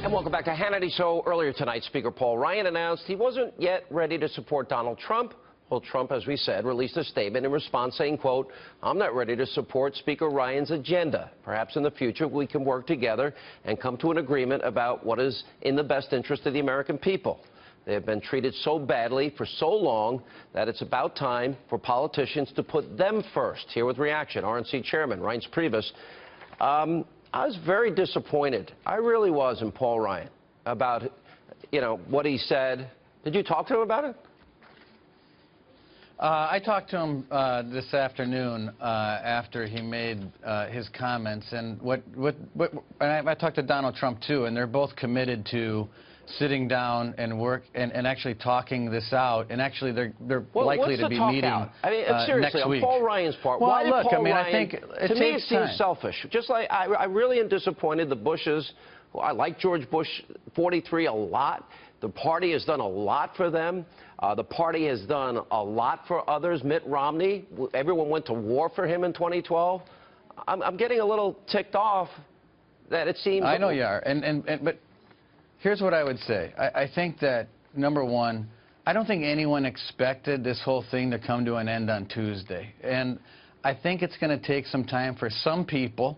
And welcome back to Hannity. So earlier tonight, Speaker Paul Ryan announced he wasn't yet ready to support Donald Trump. Well, Trump, as we said, released a statement in response saying, quote, "I'm not ready to support Speaker Ryan's agenda. Perhaps in the future we can work together and come to an agreement about what is in the best interest of the American people. They have been treated so badly for so long that it's about time for politicians to put them first." Here with reaction, RNC Chairman Reince Priebus. I was very disappointed. I really was in Paul Ryan about, what he said. Did you talk to him about it? I talked to him this afternoon after he made his comments, and I talked to Donald Trump too, and they're both committed to sitting down and work and actually talking this out, and actually they're likely to be meeting seriously, next week. On Paul Ryan's part, well, why did look, Paul Ryan, I think to me it seems selfish. Just like I really am disappointed. The Bushes, I like George Bush 43 a lot. The party has done a lot for them. The party has done a lot for others. Mitt Romney, everyone went to war for him in 2012. I'm getting a little ticked off that it seems. I know you are, but here's what I would say. I think that, number one, I don't think anyone expected this whole thing to come to an end on Tuesday. And I think it's going to take some time for some people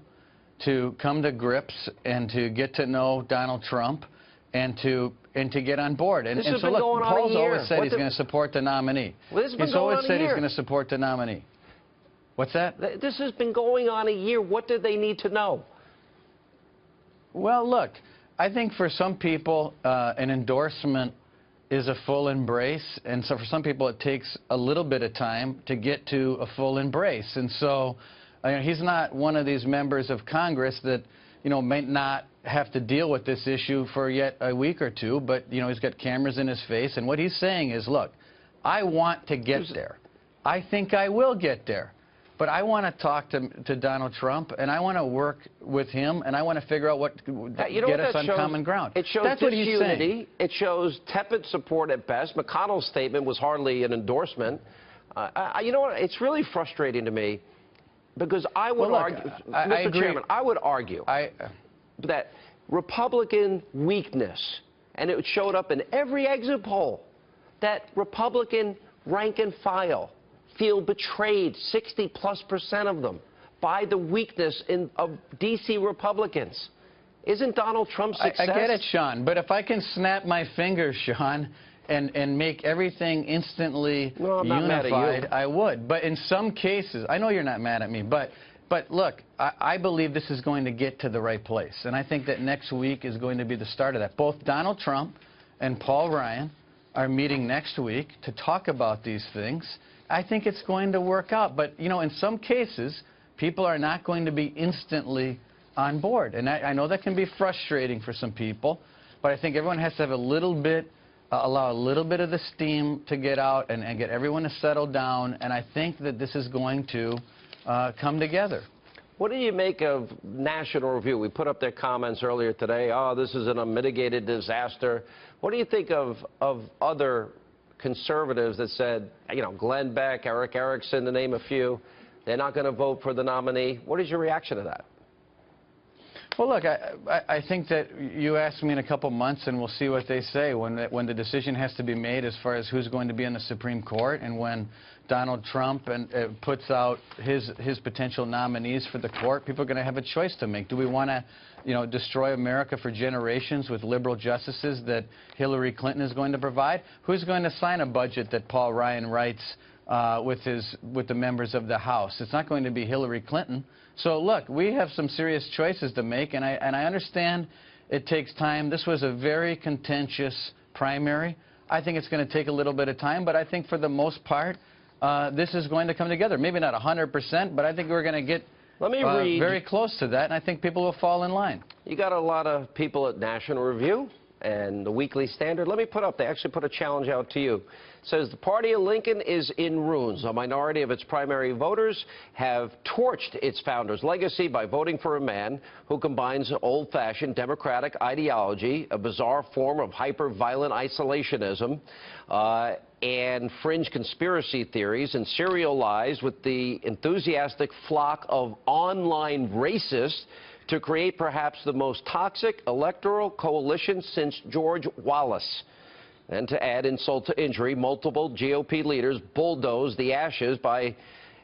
to come to grips and to get to know Donald Trump and to get on board. And so look, Paul's always said he's going to support the nominee. He's always said he's going to support the nominee. What's that? This has been going on a year. What do they need to know? Well, look, I think for some people, an endorsement is a full embrace, and so for some people it takes a little bit of time to get to a full embrace. And so he's not one of these members of Congress that, may not have to deal with this issue for yet a week or two, but, he's got cameras in his face, and what he's saying is, look, I want to get there. I think I will get there. But I want to talk to Donald Trump, and I want to work with him, and I want to figure out what get us on common ground. It shows disunity. It shows tepid support at best. McConnell's statement was hardly an endorsement. You know what? It's really frustrating to me because I would argue, Mr. Chairman, I would argue that Republican weakness, and it showed up in every exit poll, that Republican rank and file feel betrayed, 60+% of them, by the weakness of D.C. Republicans. Isn't Donald Trump's success? I get it, Sean, but if I can snap my fingers, Sean, and make everything instantly unified, I would. But in some cases, I know you're not mad at me, but look, I believe this is going to get to the right place, and I think that next week is going to be the start of that. Both Donald Trump and Paul Ryan are meeting next week to talk about these things. I think it's going to work out. But, in some cases, people are not going to be instantly on board. And I know that can be frustrating for some people, but I think everyone has to have allow a little bit of the steam to get out and get everyone to settle down. And I think that this is going to come together. What do you make of National Review? We put up their comments earlier today. Oh, this is an unmitigated disaster. What do you think of other conservatives that said, Glenn Beck, Eric Erickson, to name a few, they're not going to vote for the nominee? What is your reaction to that? Well, look, I think that you ask me in a couple months, and we'll see what they say when the decision has to be made as far as who's going to be in the Supreme Court, and when Donald Trump puts out his potential nominees for the court. People are going to have a choice to make. Do we want to, destroy America for generations with liberal justices that Hillary Clinton is going to provide? Who's going to sign a budget that Paul Ryan writes with the members of the House? It's not going to be Hillary Clinton. So look, we have some serious choices to make, and I understand it takes time. This was a very contentious primary. I think it's going to take a little bit of time, but I think for the most part, this is going to come together. Maybe not 100%, but I think we're going to get very close to that, and I think people will fall in line. You got a lot of people at National Review and the Weekly Standard. Let me put up, they actually put a challenge out to you. It says the party of Lincoln is in ruins. A minority of its primary voters have torched its founder's legacy by voting for a man who combines old-fashioned democratic ideology, a bizarre form of hyper-violent isolationism, and fringe conspiracy theories, and serial lies with the enthusiastic flock of online racists to create perhaps the most toxic electoral coalition since George Wallace. And to add insult to injury, multiple GOP leaders bulldozed the ashes by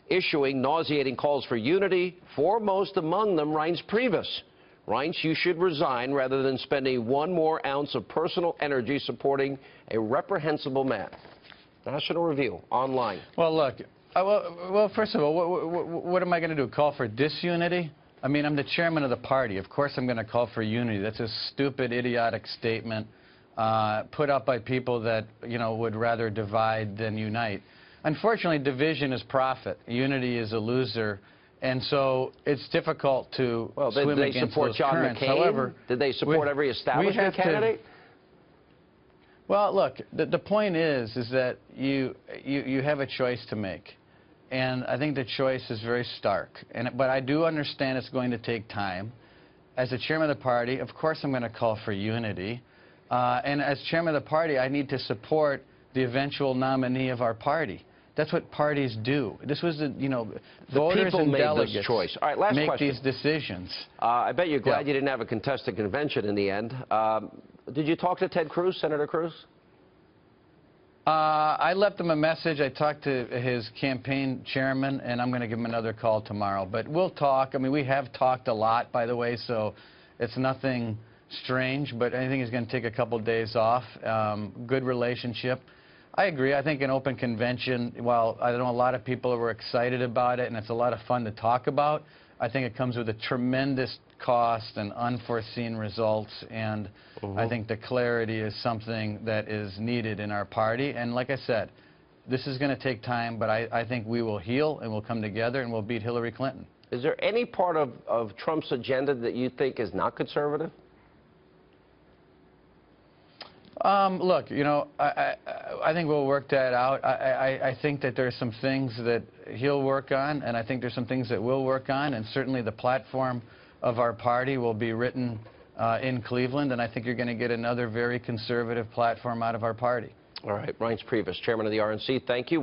issuing nauseating calls for unity, foremost among them Reince Priebus. Reince, you should resign rather than spending one more ounce of personal energy supporting a reprehensible man. National Review, online. Well, look, well, first of all, what am I going to do, call for disunity? I mean, I'm the chairman of the party. Of course I'm going to call for unity. That's a stupid, idiotic statement put up by people that, you know, would rather divide than unite. Unfortunately, division is profit. Unity is a loser. And so it's difficult to swim against those currents. However, did they support every establishment candidate? Well, look, the point is that you have a choice to make. And I think the choice is very stark. But I do understand it's going to take time. As the chairman of the party, of course I'm going to call for unity. And as chairman of the party, I need to support the eventual nominee of our party. That's what parties do. This was the voters and delegates choice. All right, last make question. these decisions. I bet you're glad you didn't have a contested convention in the end. Did you talk to Ted Cruz, Senator Cruz? I left him a message. I talked to his campaign chairman, and I'm going to give him another call tomorrow. But we'll talk. I mean, we have talked a lot, by the way, so it's nothing strange. But I think he's going to take a couple days off. Good relationship. I agree. I think an open convention, while I know a lot of people were excited about it, and it's a lot of fun to talk about, I think it comes with a tremendous cost and unforeseen results, and I think the clarity is something that is needed in our party. And like I said, this is going to take time, but I think we will heal and we'll come together and we'll beat Hillary Clinton. Is there any part of Trump's agenda that you think is not conservative? Look, you know, I think we'll work that out. I think that there are some things that he'll work on, and I think there's some things that we'll work on, and certainly the platform of our party will be written in Cleveland, and I think you're going to get another very conservative platform out of our party. All right, Reince Priebus, chairman of the RNC, thank you.